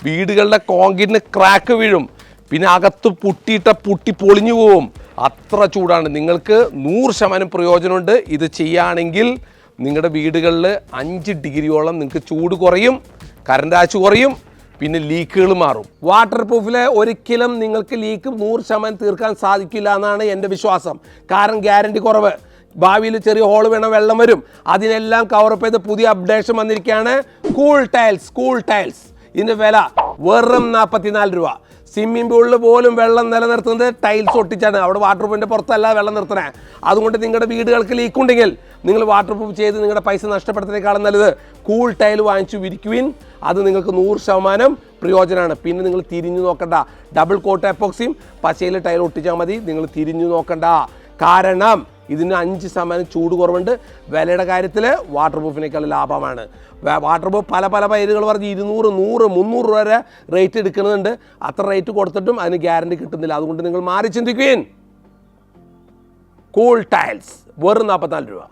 വീടുകളുടെ കോൺക്രീറ്റിന് ക്രാക്ക് വീഴും, പിന്നെ അകത്ത് പുട്ടി പൊളിഞ്ഞു പോവും. അത്ര ചൂടാണ്. നിങ്ങൾക്ക് 100% പ്രയോജനമുണ്ട്. ഇത് ചെയ്യുകയാണെങ്കിൽ നിങ്ങളുടെ വീടുകളിൽ 5 ഡിഗ്രിയോളം നിങ്ങൾക്ക് ചൂട് കുറയും, കറണ്ട് ആഴ്ച കുറയും, പിന്നെ ലീക്കുകൾ മാറും. വാട്ടർ പ്രൂഫിൽ ഒരിക്കലും നിങ്ങൾക്ക് ലീക്ക് 100% തീർക്കാൻ സാധിക്കില്ല എന്നാണ് എൻ്റെ വിശ്വാസം. കാരണം ഗ്യാരണ്ടി കുറവ്. ഭാവിയിൽ ചെറിയ ഹോൾ വേണം, വെള്ളം വരും. അതിനെല്ലാം കവറപ്പ് ചെയ്ത് പുതിയ അപ്ഡേഷൻ വന്നിരിക്കുകയാണ് കൂൾ ടൈൽസ്. ഇതിൻ്റെ വില വെറും 44 രൂപ. സ്വിമ്മിംഗ് പൂളിൽ പോലും വെള്ളം നിലനിർത്തുന്നത് ടൈൽസ് ഒട്ടിച്ചാണ്. അവിടെ വാട്ടർ പ്രൂഫിൻ്റെ പുറത്തല്ല വെള്ളം നിർത്തണേ. അതുകൊണ്ട് നിങ്ങളുടെ വീടുകൾക്ക് ലീക്കുണ്ടെങ്കിൽ നിങ്ങൾ വാട്ടർ പ്രൂഫ് ചെയ്ത് നിങ്ങളുടെ പൈസ നഷ്ടപ്പെടുത്തുന്നതിനേക്കാളും നല്ലത് കൂൾ ടൈൽ വാങ്ങിച്ചു വിരിക്കുവിൻ. അത് നിങ്ങൾക്ക് 100% പ്രയോജനമാണ്. പിന്നെ നിങ്ങൾ തിരിഞ്ഞു നോക്കണ്ട. ഡബിൾ കോട്ട് എപ്പോക്സിയും പച്ചയിൽ ടൈൽ ഒട്ടിച്ചാൽ മതി. നിങ്ങൾ തിരിഞ്ഞു നോക്കണ്ട. കാരണം ഇതിന് 5% ചൂട് കുറവുണ്ട്. വിലയുടെ കാര്യത്തിൽ വാട്ടർ പ്രൂഫിനേക്കാൾ ലാഭമാണ്. വാട്ടർ പ്രൂഫ് പല പേരുകൾ പറഞ്ഞ് 200, 100, 300 വരെ റേറ്റ് എടുക്കുന്നുണ്ട്. അത്ര റേറ്റ് കൊടുത്തിട്ടും അതിന് ഗ്യാരണ്ടി കിട്ടുന്നില്ല. അതുകൊണ്ട് നിങ്ങൾ മാറി ചിന്തിക്കുകയും കൂൾ ടൈൽസ് വെറും 44 രൂപ.